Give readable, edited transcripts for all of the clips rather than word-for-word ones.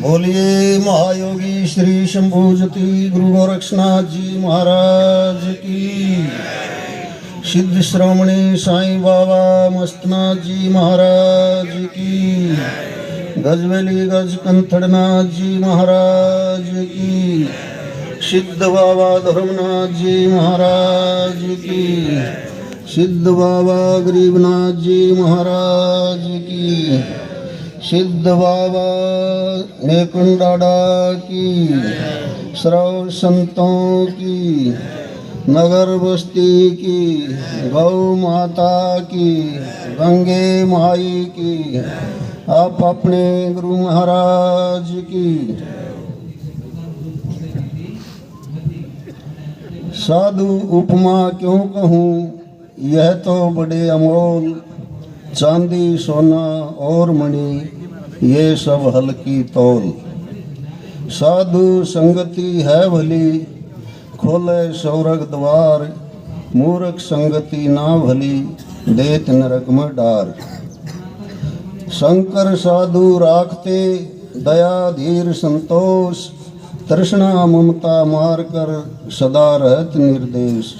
बोलिए महायोगी श्री शंभुजति गुरु गोरक्षनाथ जी महाराज की। सिद्ध श्रोमणी साईं बाबा मस्तनाथ जी महाराज की। गजवेली गज कंथड़नाथ जी महाराज की। सिद्ध बाबा धर्मनाथ जी महाराज की। सिद्ध बाबा गरीबनाथ जी महाराज की। सिद्ध बाबा नेकुंडाडा की। सर्व संतों की, नगर बस्ती की, गौ माता की, गंगे माई की, आप अपने गुरु महाराज की। साधु उपमा क्यों कहूँ, यह तो बड़े अमोल, चांदी सोना और मणि ये सब हल्की तौल। साधु संगति है भली, खोले स्वर्ग द्वार, मूर्ख संगति ना भली, देत नरक में डार। शंकर साधु राखते दया धीर संतोष, तृष्णा ममता मार कर सदा रहत निर्देश।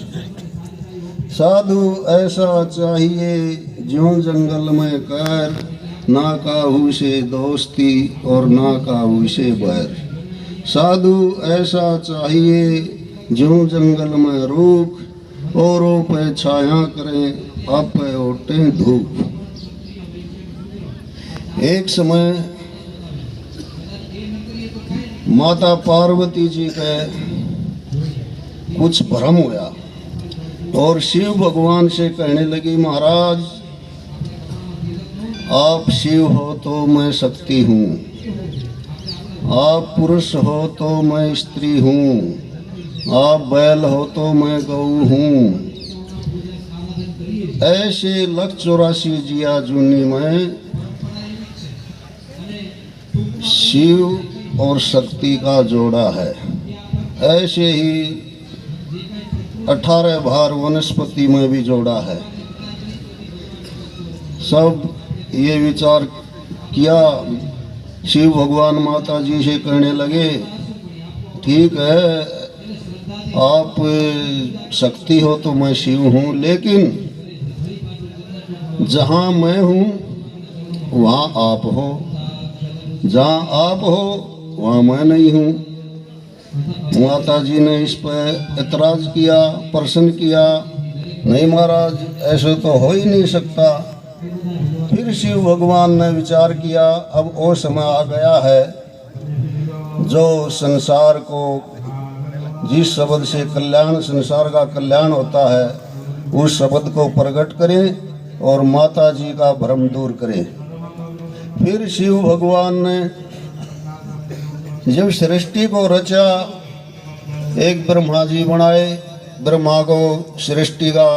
साधु ऐसा चाहिए ज्यों जंगल में कैर, ना काहू से दोस्ती और ना काहू से बैर। साधु ऐसा चाहिए ज्यों जंगल में रूख, औरों पे छाया करें आप पे ओटे धूप। एक समय माता पार्वती जी के कुछ भ्रम हुआ और शिव भगवान से कहने लगी, महाराज आप शिव हो तो मैं शक्ति हूँ, आप पुरुष हो तो मैं स्त्री हूँ, आप बैल हो तो मैं गौ हूँ। ऐसे 184 जिया जूनी में शिव और शक्ति का जोड़ा है। ऐसे ही 18 भार वनस्पति में भी जोड़ा है। सब ये विचार किया, शिव भगवान माता जी से कहने लगे, ठीक है आप शक्ति हो तो मैं शिव हूँ, लेकिन जहाँ मैं हूँ वहाँ आप हो, जहाँ आप हो वहाँ मैं नहीं हूँ। माता जी ने इस पर एतराज किया, प्रश्न किया, नहीं महाराज ऐसे तो हो ही नहीं सकता। फिर शिव भगवान ने विचार किया, अब वो समय आ गया है जो संसार को, जिस शब्द से कल्याण, संसार का कल्याण होता है, उस शब्द को प्रकट करें और माता जी का भ्रम दूर करें। फिर शिव भगवान ने जब सृष्टि को रचा, एक ब्रह्मा जी बनाए, ब्रह्मा को सृष्टि का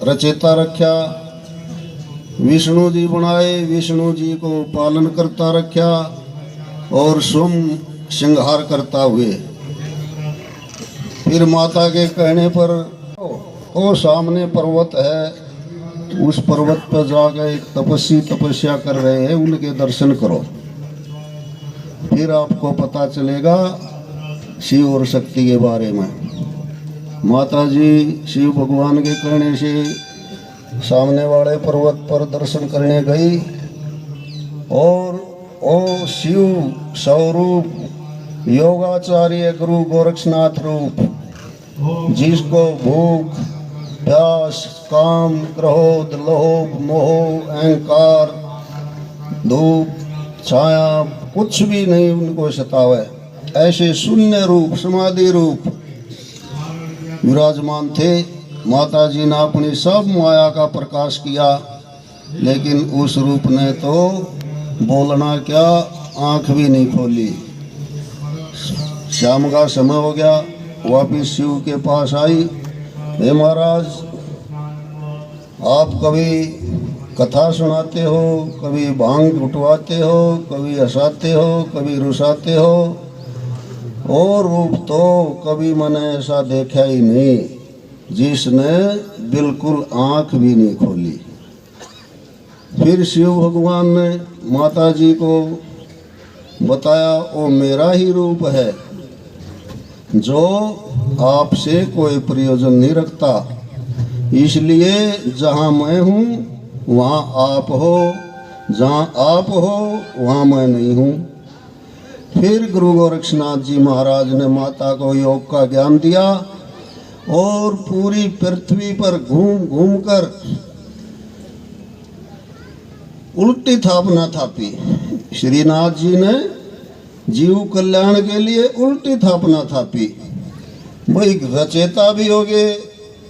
रचयिता रखा। विष्णु जी बनाए, विष्णु जी को पालन करता रखा और स्वयं श्रृंगार करता हुए। फिर माता के कहने पर वो सामने पर्वत है, उस पर्वत पर जाकर एक तपस्वी तपस्या कर रहे हैं, उनके दर्शन करो, फिर आपको पता चलेगा शिव और शक्ति के बारे में। माता जी शिव भगवान के कहने से सामने वाले पर्वत पर दर्शन करने गई और ओ शिव स्वरूप योगाचार्य गुरु गोरक्षनाथ रूप, जिसको भूख प्यास काम क्रोध लोभ मोह अहंकार धूप छाया कुछ भी नहीं उनको सतावे, ऐसे शून्य रूप समाधि रूप विराजमान थे। माता जी ने अपनी सब माया का प्रकाश किया, लेकिन उस रूप ने तो बोलना क्या, आंख भी नहीं खोली। शाम का समय हो गया, वापिस शिव के पास आई, हे महाराज आप कभी कथा सुनाते हो, कभी भांग उठवाते हो, कभी हंसाते हो, कभी रुसाते हो, और रूप तो कभी मैंने ऐसा देखा ही नहीं जिसने बिल्कुल आँख भी नहीं खोली। फिर शिव भगवान ने माता जी को बताया वो मेरा ही रूप है जो आपसे कोई प्रयोजन नहीं रखता, इसलिए जहाँ मैं हूँ वहाँ आप हो, जहाँ आप हो वहाँ मैं नहीं हूँ। फिर गुरु गोरक्षनाथ जी महाराज ने माता को योग का ज्ञान दिया और पूरी पृथ्वी पर घूम घूम कर उल्टी थापना थापी। श्रीनाथ जी ने जीव कल्याण के लिए उल्टी थापना थापी। भाई रचेता भी हो गए,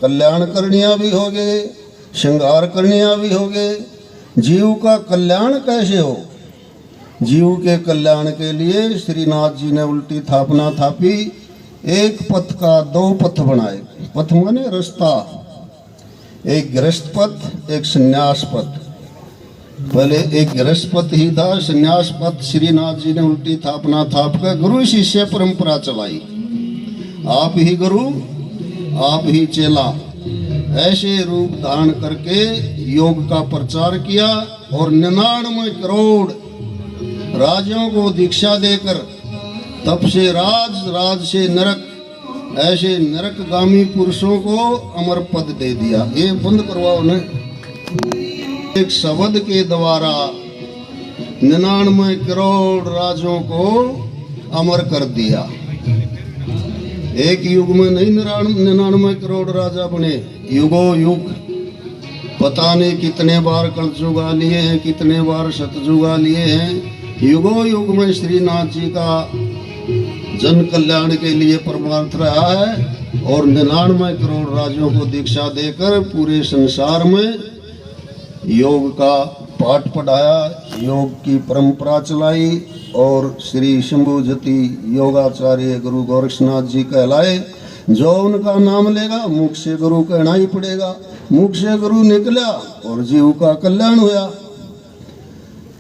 कल्याण करनिया भी हो गए, श्रृंगार करनिया भी हो गए। जीव का कल्याण कैसे हो? जीव के कल्याण के लिए श्रीनाथ जी ने उल्टी थापना थापी। एक पथ का दो पथ बनाए। पथ माने रास्ता, एक गृहस्थ पथ, एक संन्यास पथ। पहले एक गृहस्थ पथ ही था, संन्यास पथ श्रीनाथ जी ने उल्टी थापना थाप कर गुरु शिष्य परंपरा चलाई। आप ही गुरु, आप ही चेला, ऐसे रूप धारण करके योग का प्रचार किया और 99 करोड़ राजों को दीक्षा देकर तप से राज, राज से नरक, ऐसे नरकगामी पुरुषों को अमर पद दे दिया। ये बंद करवाओ ने। एक शब्द के द्वारा 99 करोड़ राजों को अमर कर दिया। एक युग में नहीं 99 करोड़ राजा बने, युगो युग। पता नहीं कितने बार कलयुगा लिए हैं, कितने बार शतयुगा लिए हैं। युगो युग में श्रीनाथ जी का जन कल्याण के लिए परमार्थ रहा है और 99 करोड़ राजों को दीक्षा देकर पूरे संसार में योग का पाठ पढ़ाया, योग की परंपरा चलाई और श्री शंभुजति योगाचार्य गुरु गोरक्षनाथ जी कहलाए। जो उनका नाम लेगा मुख से गुरु कहना ही पड़ेगा। मुख से गुरु निकला और जीव का कल्याण हुआ।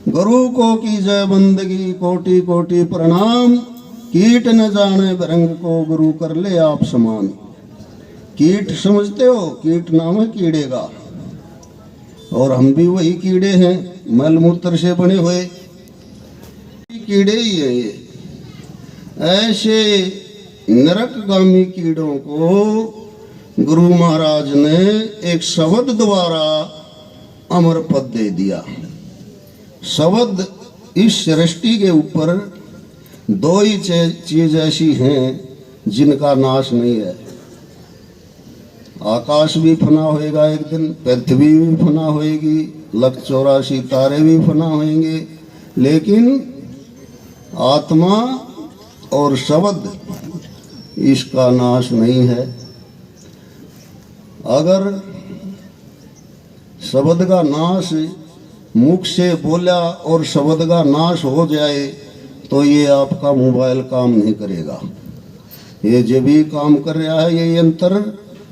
गुरु को की जय बंदगी, कोटि कोटि प्रणाम। कीट न जाने भरंग को गुरु कर ले आप समान। कीट समझते हो? कीट नाम है कीड़े का, और हम भी वही कीड़े हैं, मल मूत्र से बने हुए कीड़े ही हैं ये। ऐसे नरकगामी कीड़ों को गुरु महाराज ने एक शब्द द्वारा अमर पद दे दिया। शब्द इस सृष्टि के ऊपर दो ही चीज ऐसी हैं जिनका नाश नहीं है। आकाश भी फना होएगा एक दिन, पृथ्वी भी फना होएगी, 184 तारे भी फना होंगे, लेकिन आत्मा और शब्द इसका नाश नहीं है। अगर शब्द का नाश मुख से बोला और शब्द का नाश हो जाए तो ये आपका मोबाइल काम नहीं करेगा। ये जो भी काम कर रहा है ये यंत्र,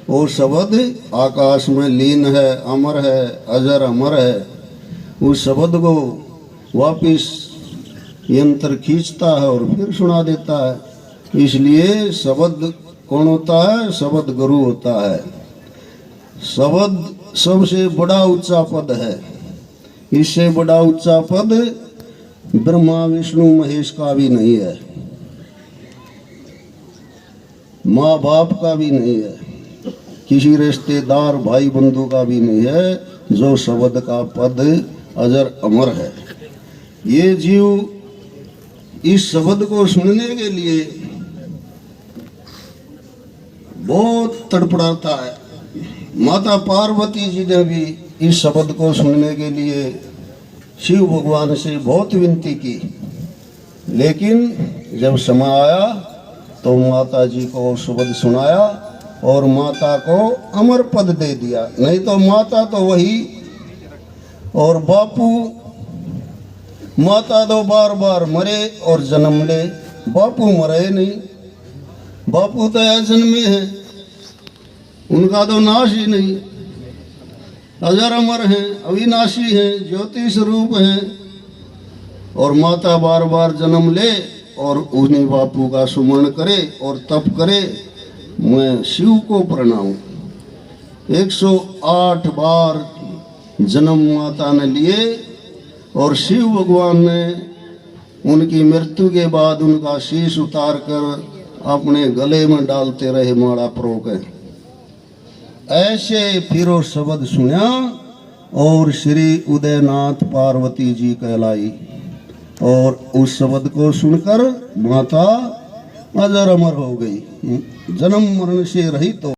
वो शब्द आकाश में लीन है, अमर है, अजर अमर है। उस शब्द को वापिस यंत्र खींचता है और फिर सुना देता है। इसलिए शब्द कौन होता है? शब्द गुरु होता है। शब्द सबसे बड़ा ऊंचा पद है। इससे बड़ा ऊंचा पद ब्रह्मा विष्णु महेश का भी नहीं है, माँ बाप का भी नहीं है, किसी रिश्तेदार भाई बंधु का भी नहीं है, जो शब्द का पद अजर अमर है। ये जीव इस शब्द को सुनने के लिए बहुत तड़पड़ाता है। माता पार्वती जी ने भी इस शब्द को सुनने के लिए शिव भगवान से बहुत विनती की, लेकिन जब समय आया तो माता जी को शब्द सुनाया और माता को अमर पद दे दिया। नहीं तो माता तो वही, और बापू माता तो बार बार मरे और जन्म ले, बापू मरे नहीं। बापू तो जन्मे हैं, उनका तो नाश ही नहीं, अजर अमर हैं, अविनाशी हैं, ज्योति स्वरूप हैं। और माता बार बार जन्म ले और उन्हीं बापू का सुमरण करे और तप करे। मैं शिव को प्रणाम। 108 बार जन्म माता ने लिए और शिव भगवान ने उनकी मृत्यु के बाद उनका शीश उतार कर अपने गले में डालते रहे माड़ा परोक। ऐसे फिर वो शब्द सुना और श्री उदयनाथ पार्वती जी कहलाई, और उस शब्द को सुनकर माता अजर अमर हो गई, जन्म मरण से रहित तो